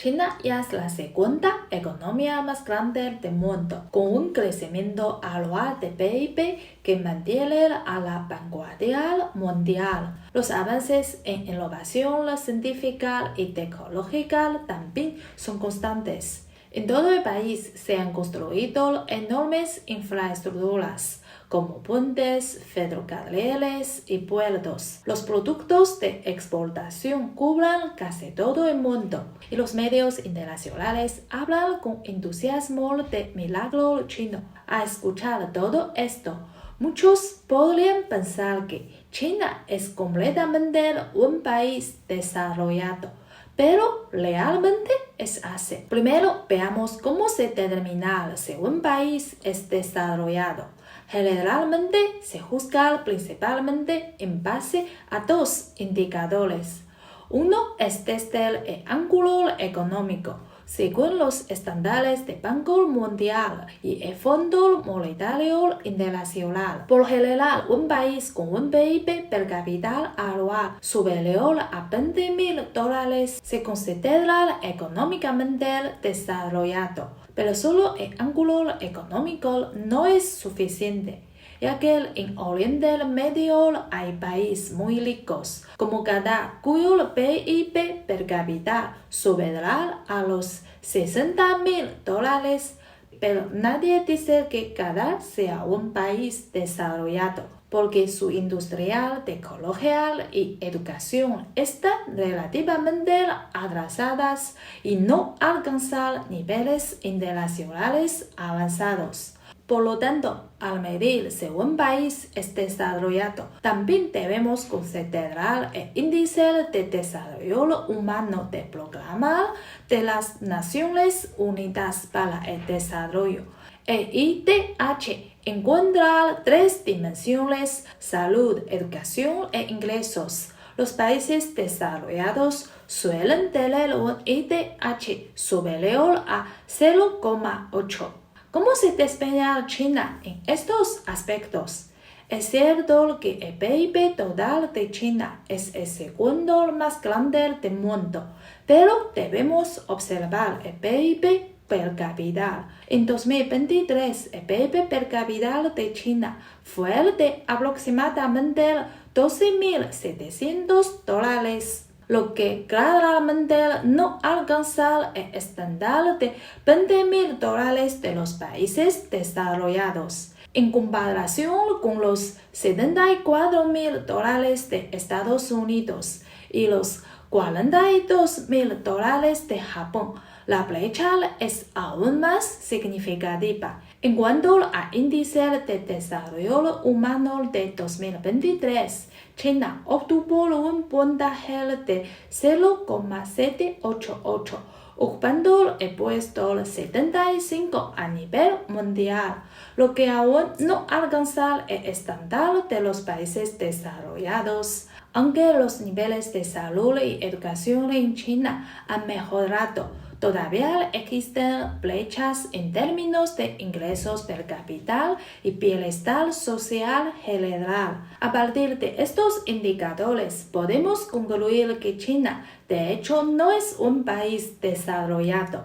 China ya es la segunda economía más grande del mundo, con un crecimiento anual de PIB que mantiene a la vanguardia mundial. Los avances en innovación científica y tecnológica también son constantes. En todo el país se han construido enormes infraestructuras, como puentes, ferrocarriles y puertos. Los productos de exportación cubren casi todo el mundo y los medios internacionales hablan con entusiasmo del milagro chino. Al escuchar todo esto, muchos podrían pensar que China es completamente un país desarrollado. Pero realmente es así. Primero veamos cómo se determina si un país es desarrollado. Generalmente se juzga principalmente en base a dos indicadores. Uno es desde el ángulo económico, según los estándares del Banco Mundial y el Fondo Monetario Internacional. Por general, un país con un PIB per cápita anual superior a $20,000 se considera económicamente desarrollado. Pero solo el ángulo económico no es suficiente, ya que en Oriente Medio hay países muy ricos, como Qatar, cuyo PIB per cápita supera a los $60,000, pero nadie dice que Qatar sea un país desarrollado, porque su industria, tecnología y educación están relativamente atrasadas y no alcanzan niveles internacionales avanzados. Por lo tanto, al medir si un país es desarrollado, también debemos considerar el índice de desarrollo humano del Programa de las Naciones Unidas para el Desarrollo. El IDH encuentra tres dimensiones: salud, educación e ingresos. Los países desarrollados suelen tener un IDH superior a 0,8. ¿Cómo se desempeña China en estos aspectos? Es cierto que el PIB total de China es el segundo más grande del mundo, pero debemos observar el PIB per cápita. En 2023, el PIB per cápita de China fue de aproximadamente $12,700, lo que claramente no alcanza el estándar de $20,000 de los países desarrollados. En comparación con los $74,000 de Estados Unidos y los $42,000 de Japón, la brecha es aún más significativa. En cuanto al índice de desarrollo humano de 2023, China obtuvo un puntaje de 0,788, ocupando el puesto 75 a nivel mundial, lo que aún no alcanza el estándar de los países desarrollados. Aunque los niveles de salud y educación en China han mejorado, todavía existen brechas en términos de ingresos per cápita y bienestar social general. A partir de estos indicadores, podemos concluir que China, de hecho, no es un país desarrollado.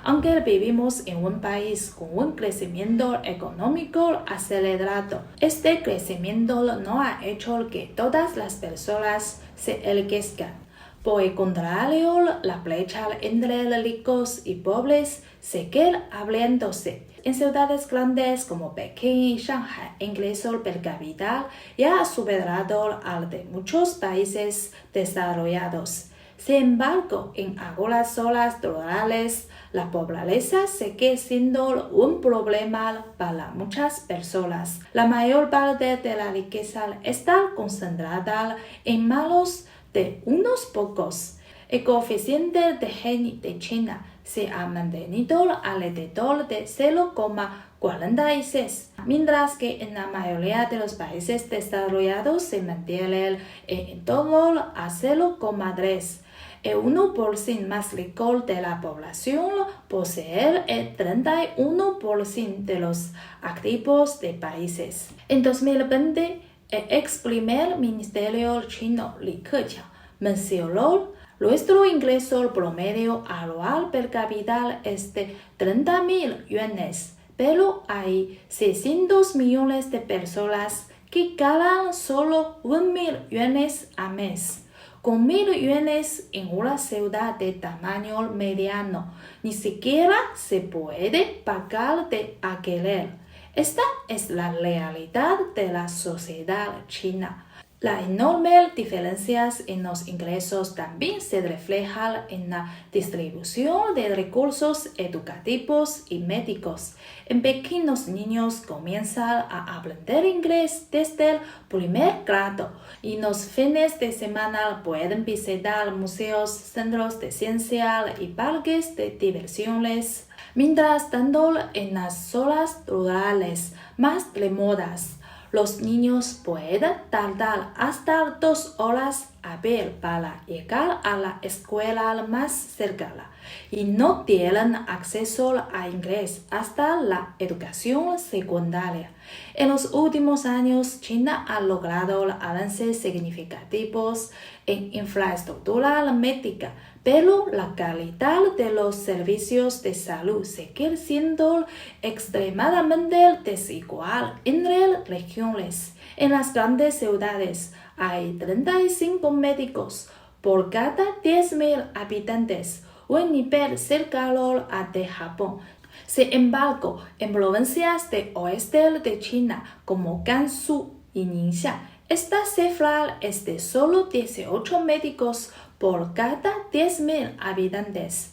Aunque vivimos en un país con un crecimiento económico acelerado, este crecimiento no ha hecho que todas las personas se enriquezcan. Por el contrario, la brecha entre ricos y pobres sigue abriéndose. En ciudades grandes como Pekín y Shanghai, el ingreso per cápita ya ha superado al de muchos países desarrollados. Sin embargo, en algunas zonas rurales, la pobreza sigue siendo un problema para muchas personas. La mayor parte de la riqueza está concentrada en manos de unos pocos. El coeficiente de Gini de China se ha mantenido alrededor de 0,46, mientras que en la mayoría de los países desarrollados se mantiene en torno a 0,3. El 1% más rico de la población posee el 31% de los activos de países. En 2020, el ex primer ministerio chino Li Keqiang mencionó Nuestro ingreso promedio anual per cápita es de 30.000 yuanes, pero hay 600 millones de personas que ganan solo 1.000 yuanes al mes. Con 1.000 yuanes en una ciudad de tamaño mediano, ni siquiera se puede pagar de alquiler. Esta es la realidad de la sociedad china. Las enormes diferencias en los ingresos también se reflejan en la distribución de recursos educativos y médicos. En Pekín los niños comienzan a aprender inglés desde el primer grado y los fines de semana pueden visitar museos, centros de ciencia y parques de diversiones. Mientras tanto, en las zonas rurales más remotas, los niños pueden tardar hasta 2 horas a pie para llegar a la escuela más cercana y no tienen acceso a inglés hasta la educación secundaria. En los últimos años, China ha logrado avances significativos en infraestructura médica, pero la calidad de los servicios de salud sigue siendo extremadamente desigual entre regiones. En las grandes ciudades hay 35 médicos por cada 10.000 habitantes, un nivel cercano al de Japón. Sin embargo, en provincias del oeste de China como Gansu y Ningxia, esta cifra es de solo 18 médicos por cada 10.000 habitantes.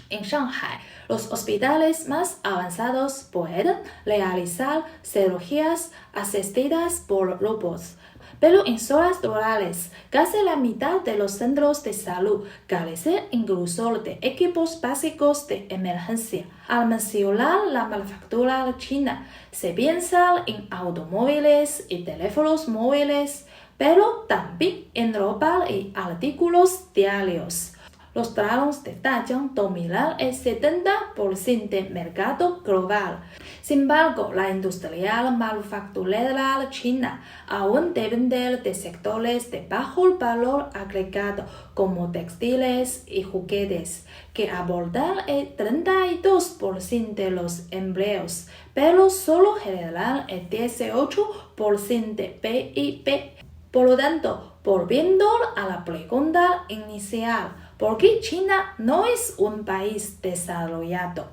En Shanghai, los hospitales más avanzados pueden realizar cirugías asistidas por robots, pero en zonas rurales, casi la mitad de los centros de salud carecen incluso de equipos básicos de emergencia. Al mencionar la manufactura china, se piensa en automóviles y teléfonos móviles, pero también en ropa y artículos diarios. Los granos de Dalian dominan el 70% del mercado global. Sin embargo, la industria manufacturera china aún depende de sectores de bajo valor agregado como textiles y juguetes, que abordan el 32% de los empleos, pero solo generan el 18% de PIB. Por lo tanto, volviendo a la pregunta inicial, ¿por qué China no es un país desarrollado?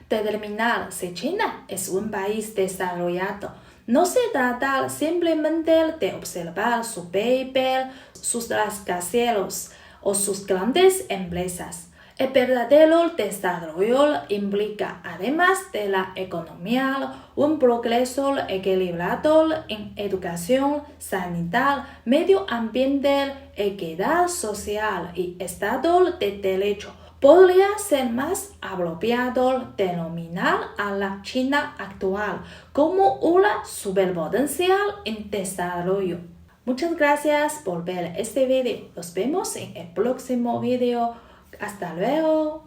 Determinar si China es un país desarrollado no se trata simplemente de observar su PIB, sus rascacielos o sus grandes empresas. El verdadero desarrollo implica, además de la economía, un progreso equilibrado en educación, sanidad, medio ambiente, equidad social y Estado de Derecho. Podría ser más apropiado denominar a la China actual como una superpotencia en desarrollo. Muchas gracias por ver este video. Nos vemos en el próximo video. Hasta luego.